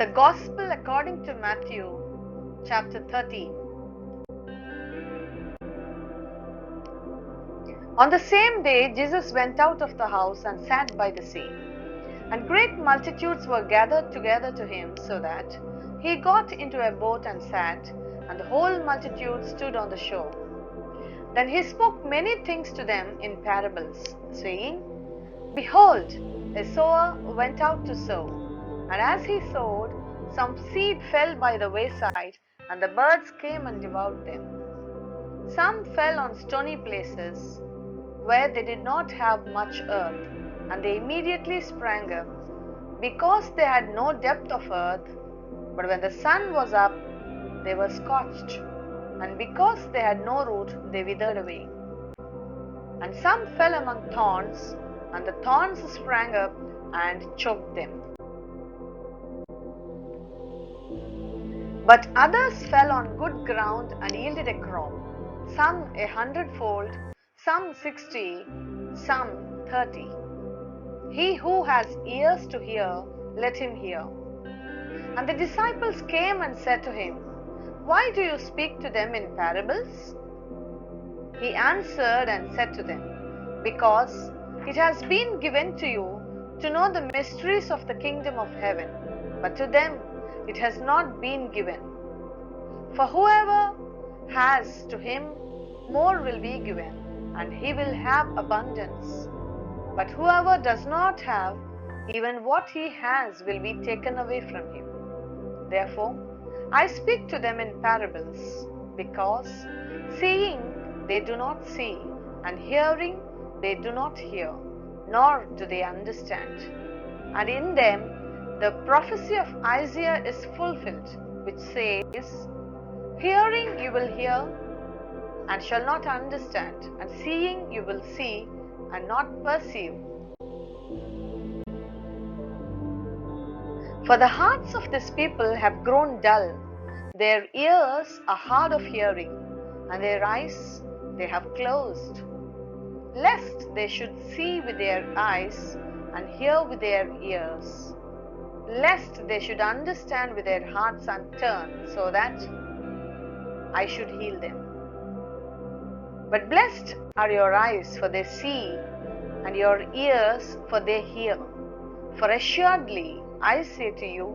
The Gospel according to Matthew, chapter 13. On the same day, Jesus went out of the house and sat by the sea. And great multitudes were gathered together to him, so that he got into a boat and sat, and the whole multitude stood on the shore. Then he spoke many things to them in parables, saying, Behold, a sower went out to sow. And as he sowed, some seed fell by the wayside, and the birds came and devoured them. Some fell on stony places, where they did not have much earth, and they immediately sprang up, because they had no depth of earth. But when the sun was up, they were scorched, and because they had no root, they withered away. And some fell among thorns, and the thorns sprang up and choked them. But others fell on good ground and yielded a crop, some 100-fold, some 60, some 30. He who has ears to hear, let him hear. And the disciples came and said to him, Why do you speak to them in parables? He answered and said to them, Because it has been given to you to know the mysteries of the kingdom of heaven, but to them it has not been given. For whoever has, to him more will be given, and he will have abundance. But whoever does not have, even what he has will be taken away from him. Therefore, I speak to them in parables, because seeing they do not see, and hearing they do not hear, nor do they understand. And in them the prophecy of Isaiah is fulfilled, which says, Hearing you will hear, and shall not understand, and seeing you will see, and not perceive. For the hearts of this people have grown dull, their ears are hard of hearing, and their eyes they have closed, lest they should see with their eyes, and hear with their ears, lest they should understand with their hearts and turn, so that I should heal them. But blessed are your eyes, for they see, and your ears, for they hear. For assuredly I say to you,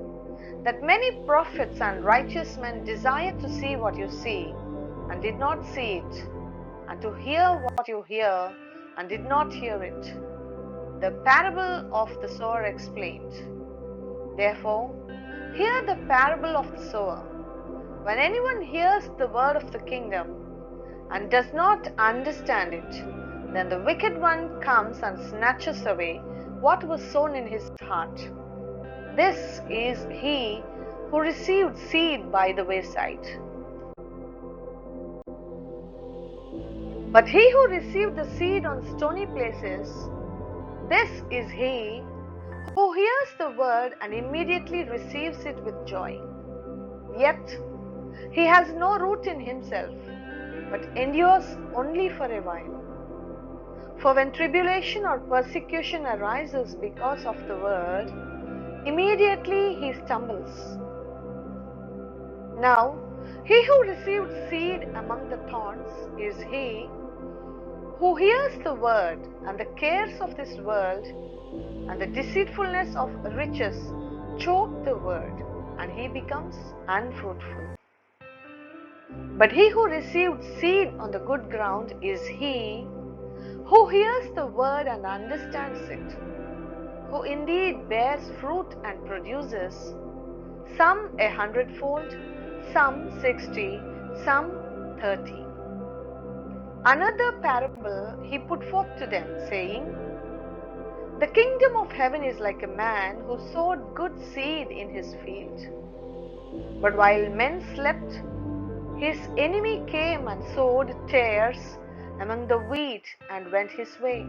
that many prophets and righteous men desired to see what you see, and did not see it, and to hear what you hear, and did not hear it. The parable of the sower explained. Therefore, hear the parable of the sower. When anyone hears the word of the kingdom, and does not understand it, then the wicked one comes and snatches away what was sown in his heart. This is he who received seed by the wayside. But he who received the seed on stony places, this is he who hears the word and immediately receives it with joy. Yet he has no root in himself, but endures only for a while. For when tribulation or persecution arises because of the word, immediately he stumbles. Now, he who received seed among the thorns is he who hears the word, and the cares of this world and the deceitfulness of riches choke the word, and he becomes unfruitful. But he who received seed on the good ground is he who hears the word and understands it, who indeed bears fruit and produces, some 100-fold, some 60, some 30. Another parable he put forth to them, saying, The kingdom of heaven is like a man who sowed good seed in his field. But while men slept, his enemy came and sowed tares among the wheat and went his way.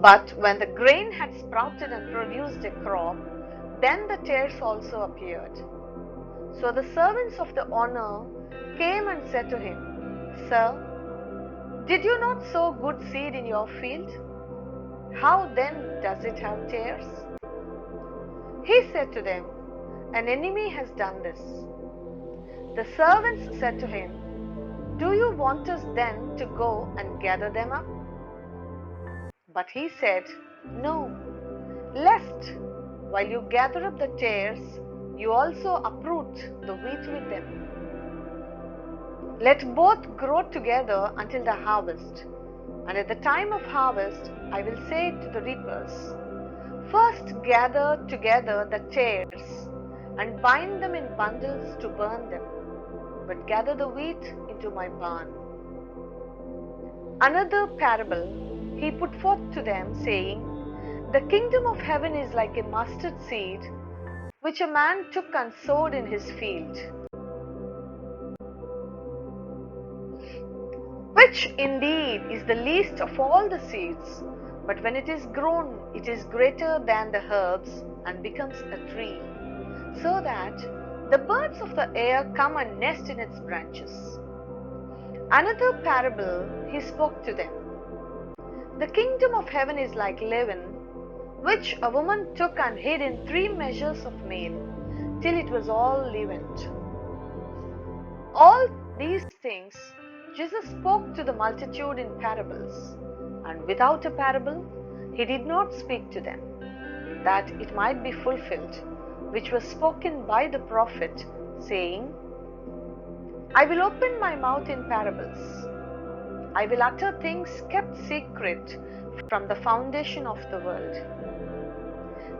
But when the grain had sprouted and produced a crop, then the tares also appeared. So the servants of the owner came and said to him, Sir, did you not sow good seed in your field? How then does it have tares? He said to them, An enemy has done this. The servants said to him, Do you want us then to go and gather them up? But he said, No, lest, while you gather up the tares, you also uproot the wheat with them. Let both grow together until the harvest. And at the time of harvest, I will say to the reapers, First gather together the tares and bind them in bundles to burn them, but gather the wheat into my barn. Another parable he put forth to them, saying, The kingdom of heaven is like a mustard seed, which a man took and sowed in his field, which indeed is the least of all the seeds, but when it is grown, it is greater than the herbs and becomes a tree, so that the birds of the air come and nest in its branches. Another parable he spoke to them. The kingdom of heaven is like leaven, which a woman took and hid in 3 measures of meal, till it was all leavened. All these things Jesus spoke to the multitude in parables, and without a parable he did not speak to them, that it might be fulfilled, which was spoken by the prophet, saying, I will open my mouth in parables. I will utter things kept secret from the foundation of the world.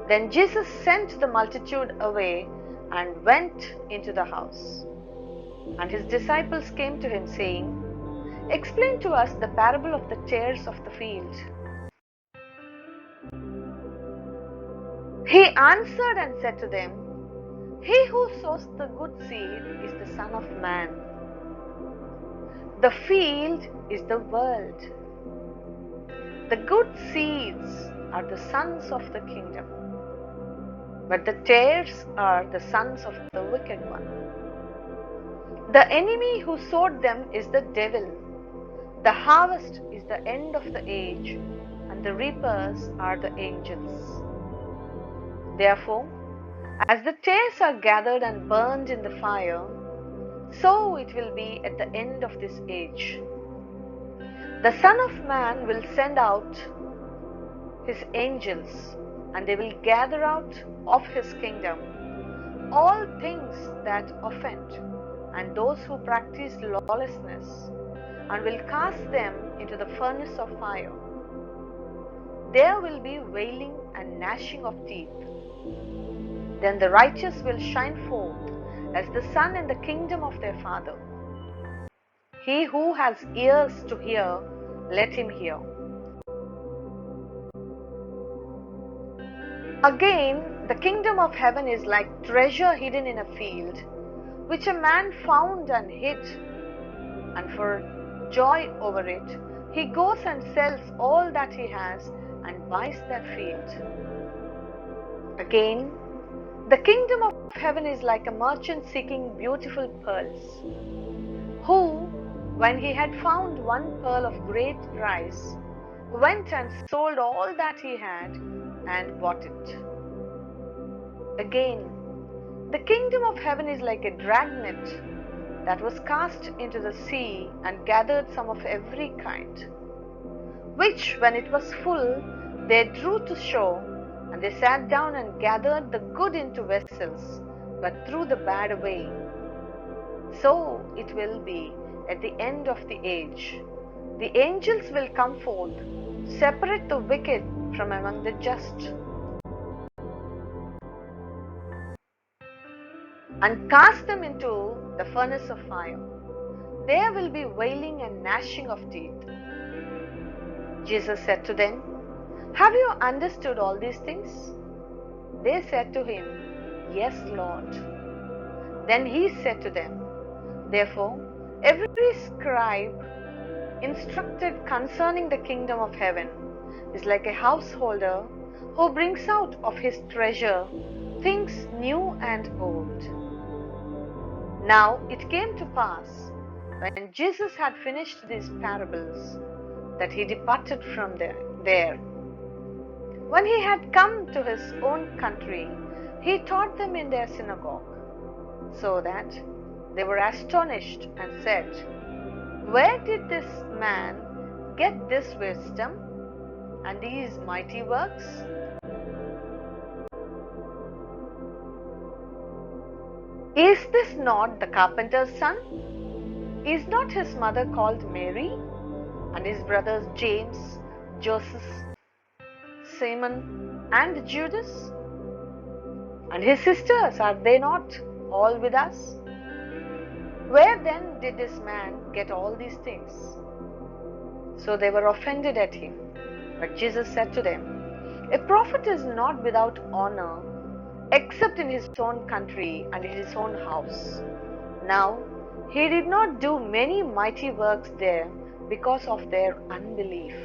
Then Jesus sent the multitude away and went into the house. And his disciples came to him, saying, Explain to us the parable of the tares of the field. He answered and said to them, He who sows the good seed is the Son of Man. The field is the world. The good seeds are the sons of the kingdom, but the tares are the sons of the wicked one. The enemy who sowed them is the devil. The harvest is the end of the age, and the reapers are the angels. Therefore, as the tares are gathered and burned in the fire, so it will be at the end of this age. The Son of Man will send out his angels, and they will gather out of his kingdom all things that offend, and those who practice lawlessness, and will cast them into the furnace of fire. There will be wailing and gnashing of teeth. Then the righteous will shine forth as the sun in the kingdom of their Father. He who has ears to hear, let him hear. Again, the kingdom of heaven is like treasure hidden in a field, which a man found and hid, and for joy over it, he goes and sells all that he has and buys that field. Again, the kingdom of heaven is like a merchant seeking beautiful pearls, who, when he had found one pearl of great price, went and sold all that he had and bought it. Again, the kingdom of heaven is like a dragnet that was cast into the sea and gathered some of every kind, which, when it was full, they drew to shore, and they sat down and gathered the good into vessels, but threw the bad away. So it will be at the end of the age. The angels will come forth, separate the wicked from among the just, and cast them into the furnace of fire. There will be wailing and gnashing of teeth. Jesus said to them, Have you understood all these things? They said to him, Yes, Lord. Then he said to them, Therefore, every scribe instructed concerning the kingdom of heaven is like a householder who brings out of his treasure things new and old. Now it came to pass, when Jesus had finished these parables, that he departed from there. When he had come to his own country, he taught them in their synagogue, so that they were astonished and said, "Where did this man get this wisdom and these mighty works? Is this not the carpenter's son? Is not his mother called Mary, and his brothers James, Joseph, Simon, and Judas? And his sisters, are they not all with us? Where then did this man get all these things?" So they were offended at him. But Jesus said to them, "A prophet is not without honor, except in his own country and in his own house." Now, he did not do many mighty works there because of their unbelief.